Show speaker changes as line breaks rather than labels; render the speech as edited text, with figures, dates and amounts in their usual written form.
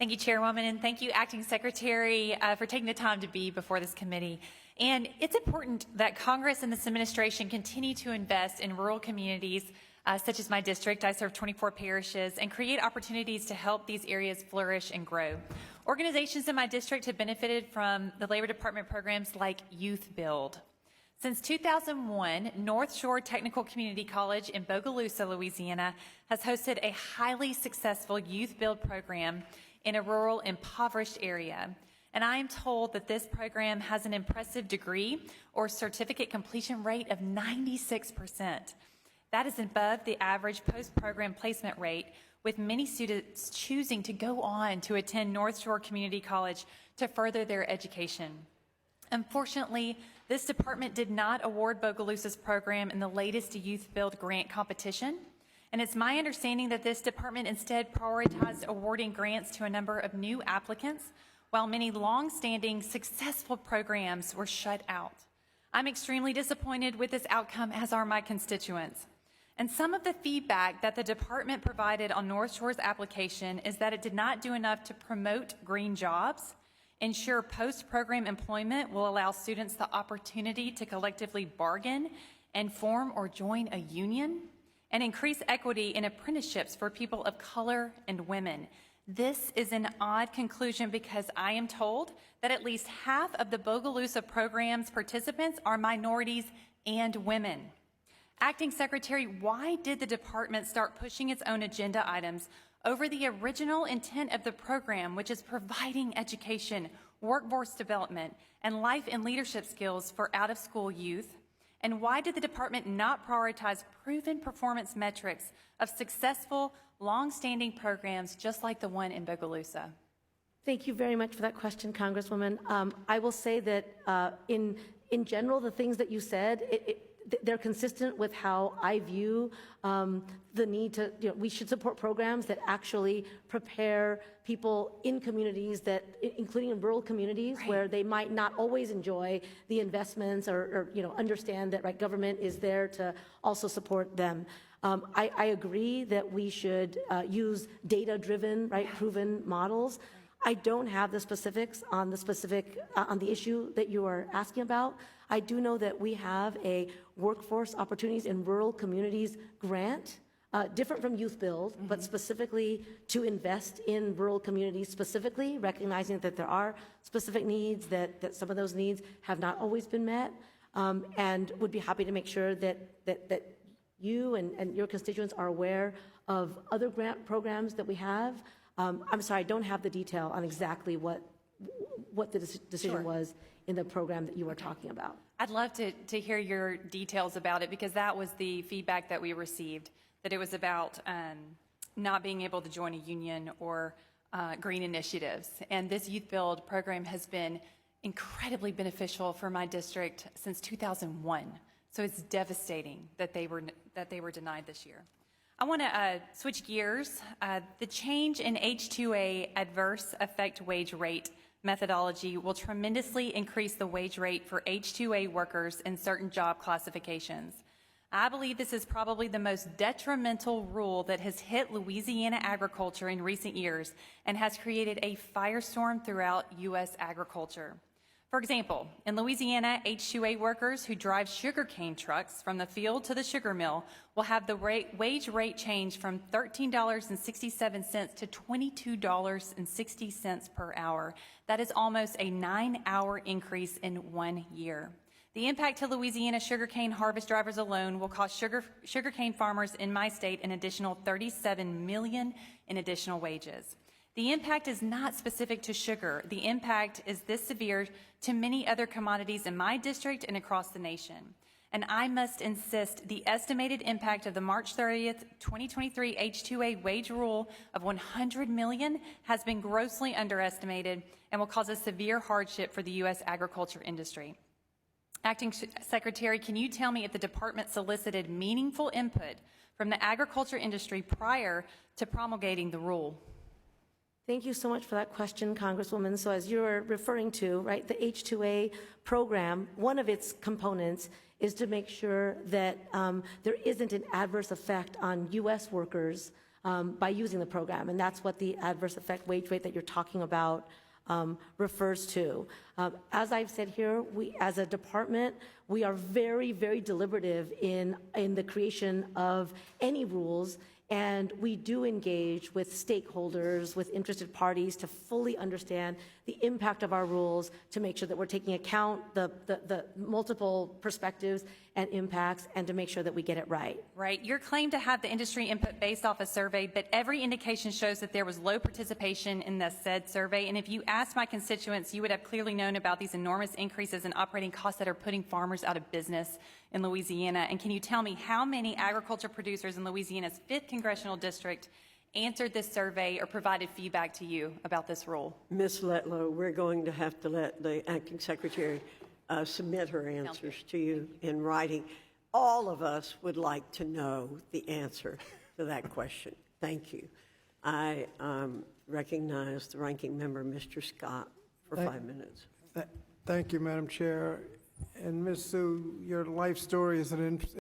Thank you, Chairwoman, and thank you, Acting Secretary, for taking the time to be before this committee. And it's important that Congress and this administration continue to invest in rural communities, such as my district. I serve 24 parishes, and create opportunities to help these areas flourish and grow. Organizations in my district have benefited from the Labor Department programs like Youth Build. Since 2001, North Shore Technical Community College in Bogalusa, Louisiana, has hosted a highly successful Youth Build program in a rural, impoverished area. And I am told that this program has an impressive degree or certificate completion rate of 96%. That is above the average post-program placement rate, with many students choosing to go on to attend North Shore Community College to further their education. Unfortunately, this department did not award Bogalusa's program in the latest Youth Build grant competition. And it's my understanding that this department instead prioritized awarding grants to a number of new applicants, while many long-standing successful programs were shut out. I'm extremely disappointed with this outcome, as are my constituents. And some of the feedback that the department provided on North Shore's application is that it did not do enough to promote green jobs, ensure post-program employment will allow students the opportunity to collectively bargain and form or join a union, and increase equity in apprenticeships for people of color and women. This is an odd conclusion because I am told that at least half of the Bogalusa program's participants are minorities and women. Acting Secretary, why did the department start pushing its own agenda items over the original intent of the program, which is providing education, workforce development, and life and leadership skills for out-of-school youth? And why did the department not prioritize proven performance metrics of successful, long-standing programs just like the one in Bogalusa?
Thank you very much for that question, Congresswoman. I will say that in general, the things that you said, they're consistent with how I view the need to, we should support programs that actually prepare people in communities that, including in rural communities, right, where they might not always enjoy the investments or understand that, right, government is there to also support them. I agree that we should use data-driven, right, proven models. I don't have the specifics on the issue that you are asking about. I do know that we have a workforce opportunities in rural communities grant, different from Youth Build, but specifically to invest in rural communities, specifically recognizing that there are specific needs, that some of those needs have not always been met, and would be happy to make sure that you and your constituents are aware of other grant programs that we have. I'm sorry, I don't have the detail on exactly what the decision was in the program that you were talking about.
I'd love to hear your details about it, because that was the feedback that we received, that it was about not being able to join a union or green initiatives. And this Youth Build program has been incredibly beneficial for my district since 2001. So it's devastating that they were denied this year. I want to switch gears. The change in H-2A adverse effect wage rate methodology will tremendously increase the wage rate for H-2A workers in certain job classifications. I believe this is probably the most detrimental rule that has hit Louisiana agriculture in recent years and has created a firestorm throughout U.S. agriculture. For example, in Louisiana, H-2A workers who drive sugarcane trucks from the field to the sugar mill will have the wage rate change from $13.67 to $22.60 per hour. That is almost a 9-hour increase in 1 year. The impact to Louisiana sugarcane harvest drivers alone will cost sugarcane farmers in my state an additional $37 million in additional wages. The impact is not specific to sugar. The impact is this severe to many other commodities in my district and across the nation. And I must insist the estimated impact of the March 30th, 2023 H-2A wage rule of $100 million has been grossly underestimated and will cause a severe hardship for the U.S. agriculture industry. Acting Secretary, can you tell me if the department solicited meaningful input from the agriculture industry prior to promulgating the rule?
Thank you so much for that question, Congresswoman. So as you're referring to, right, the H-2A program, one of its components is to make sure that there isn't an adverse effect on U.S. workers by using the program. And that's what the adverse effect wage rate that you're talking about refers to. As I've said here, we, as a department, we are very, very deliberative in the creation of any rules, and we do engage with stakeholders, with interested parties to fully understand the impact of our rules, to make sure that we're taking account the multiple perspectives and impacts, and to make sure that we get it right.
Right. Your claim to have the industry input based off a survey, but every indication shows that there was low participation in the said survey. And if you asked my constituents, you would have clearly known about these enormous increases in operating costs that are putting farmers out of business in Louisiana. And can you tell me how many agriculture producers in Louisiana's 5th congressional district answered this survey or provided feedback to you about this rule?
Ms. Letlow, we're going to have to let the acting secretary submit her answers to you in writing. All of us would like to know the answer to that question. Thank you. I recognize the ranking member, Mr. Scott, for 5 minutes.
Thank you, Madam Chair. And Ms. Sue, your life story is an